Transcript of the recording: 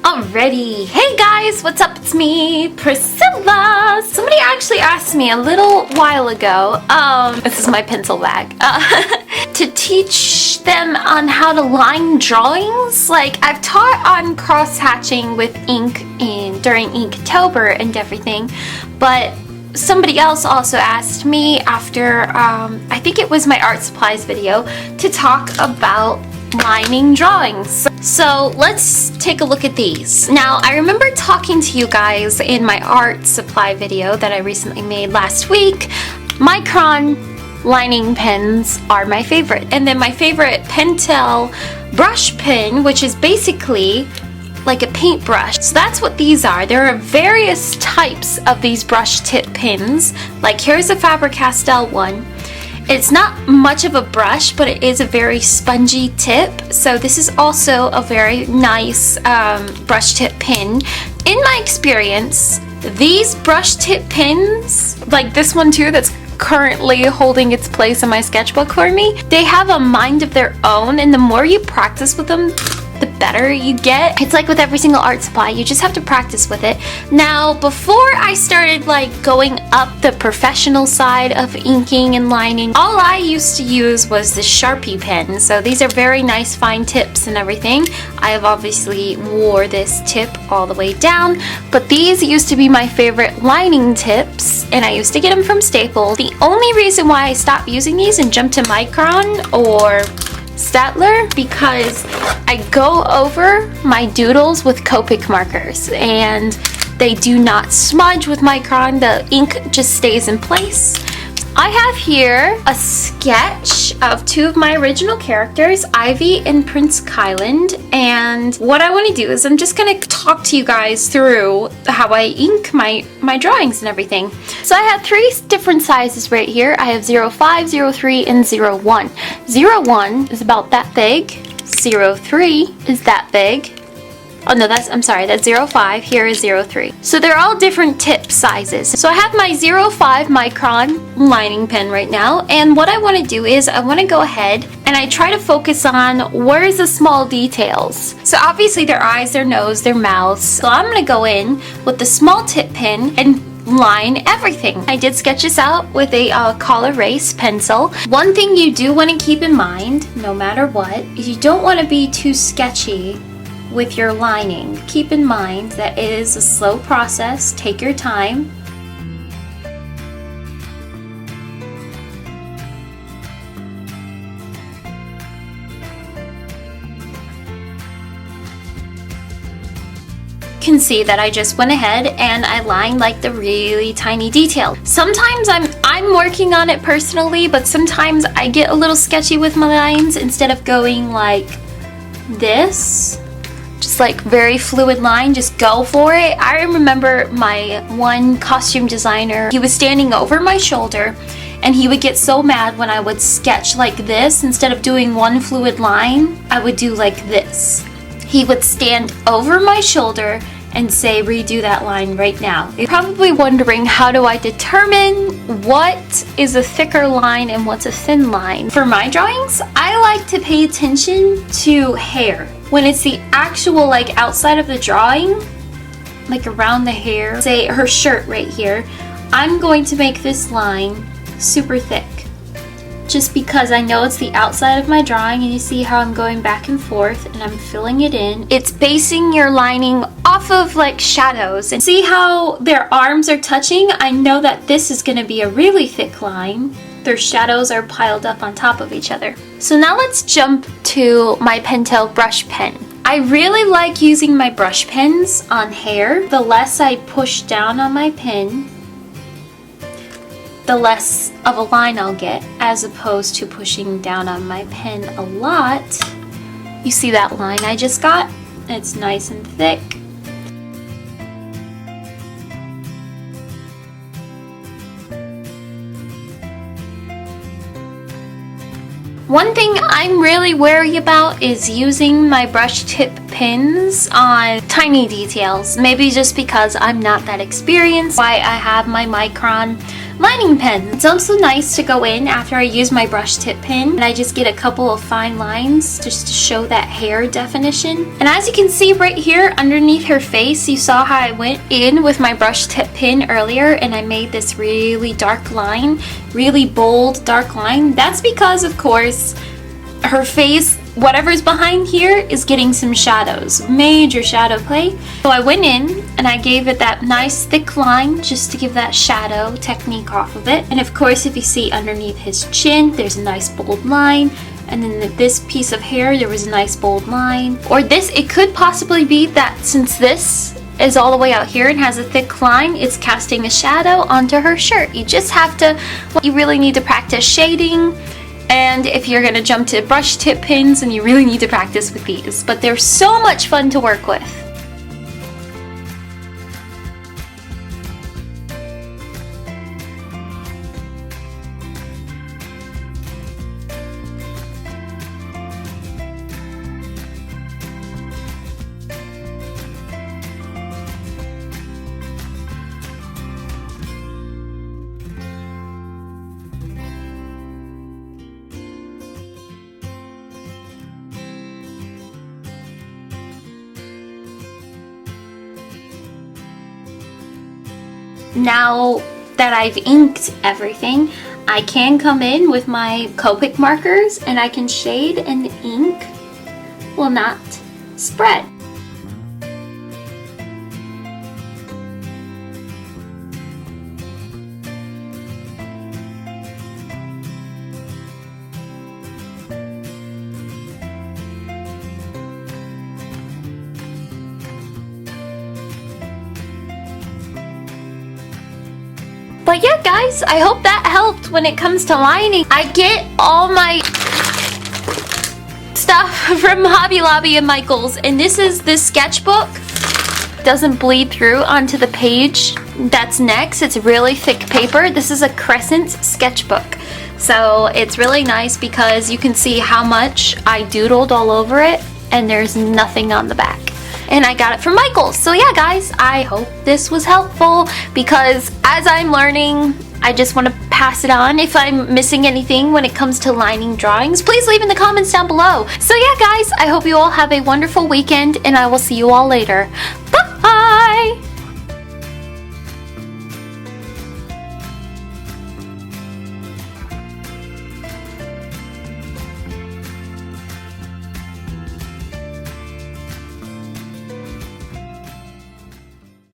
Alrighty, hey guys, what's up? It's me, Priscilla. Somebody actually asked me a little while ago, this is my pencil bag, to teach them on how to line drawings. Like, I've taught on cross-hatching with ink during Inktober and everything, but somebody else also asked me after, I think it was my art supplies video, to talk about lining drawings. So let's take a look at these. Now, I remember talking to you guys in my art supply video that I recently made last week. Micron lining pens are my favorite. And then my favorite Pentel brush pen, which is basically like a paintbrush. So that's what these are. There are various types of these brush tip pens. Like, here's a Faber-Castell one. It's not much of a brush, but it is a very spongy tip. So this is also a very nice brush tip pen. In my experience, these brush tip pens, like this one too that's currently holding its place in my sketchbook for me, they have a mind of their own, and the more you practice with them, the better you get. It's like with every single art supply, you just have to practice with it. Now, before I started like going up the professional side of inking and lining, all I used to use was the Sharpie pen. So these are very nice fine tips and everything. I have obviously wore this tip all the way down, but these used to be my favorite lining tips, and I used to get them from Staples. The only reason why I stopped using these and jumped to Micron or Staedtler, because I go over my doodles with Copic markers and they do not smudge with Micron. The ink just stays in place. I have here a sketch of two of my original characters, Ivy and Prince Kyland, and what I want to do is I'm just going to talk to you guys through how I ink my drawings and everything. So I have three different sizes right here. I have 05, 03, and 01. 01 is about that big. 03 is that big. Oh no, I'm sorry, that's 05, here is 03. So they're all different tip sizes. So I have my 05 micron lining pen right now, and what I want to do is I want to go ahead and I try to focus on where's the small details. So obviously their eyes, their nose, their mouths. So I'm going to go in with the small tip pen and line everything. I did sketch this out with a call erase pencil. One thing you do want to keep in mind, no matter what, is you don't want to be too sketchy with your lining. Keep in mind that it is a slow process. Take your time. You can see that I just went ahead and I lined like the really tiny detail. Sometimes I'm working on it personally, but sometimes I get a little sketchy with my lines. Instead of going like this, just like very fluid line, just go for it. I remember my one costume designer, he was standing over my shoulder and he would get so mad when I would sketch like this. Instead of doing one fluid line, I would do like this. He would stand over my shoulder and say, redo that line right now. You're probably wondering, how do I determine what is a thicker line and what's a thin line? For my drawings, I like to pay attention to hair. When it's the actual like outside of the drawing, like around the hair, say her shirt right here, I'm going to make this line super thick. Just because I know it's the outside of my drawing, and you see how I'm going back and forth and I'm filling it in. It's basing your lining off of like shadows. And see how their arms are touching? I know that this is going to be a really thick line. Their shadows are piled up on top of each other. So now let's jump to my Pentel brush pen. I really like using my brush pens on hair. The less I push down on my pen, the less of a line I'll get, as opposed to pushing down on my pen a lot. You see that line I just got? It's nice and thick. One thing I'm really wary about is using my brush tip pens on tiny details. Maybe just because I'm not that experienced. Why I have my Micron lining pen. It's also nice to go in after I use my brush tip pen and I just get a couple of fine lines just to show that hair definition. And as you can see right here underneath her face, you saw how I went in with my brush tip pen earlier and I made this really dark line, really bold dark line. That's because, of course, her face, whatever's behind here, is getting some shadows, major shadow play. So I went in and I gave it that nice thick line just to give that shadow technique off of it. And of course, if you see underneath his chin, there's a nice bold line. And then this piece of hair, there was a nice bold line. Or this, it could possibly be that since this is all the way out here and has a thick line, it's casting a shadow onto her shirt. You just have to, you really need to practice shading. And if you're gonna jump to brush tip pins, and you really need to practice with these, but they're so much fun to work with. Now that I've inked everything, I can come in with my Copic markers and I can shade, and the ink will not spread. But yeah, guys, I hope that helped when it comes to lining. I get all my stuff from Hobby Lobby and Michaels, and this is this sketchbook. Doesn't bleed through onto the page that's next. It's really thick paper. This is a Crescent sketchbook. So it's really nice because you can see how much I doodled all over it, and there's nothing on the back. And I got it from Michaels. So yeah, guys, I hope this was helpful because as I'm learning, I just want to pass it on. If I'm missing anything when it comes to lining drawings, please leave in the comments down below. So yeah, guys, I hope you all have a wonderful weekend and I will see you all later. Bye!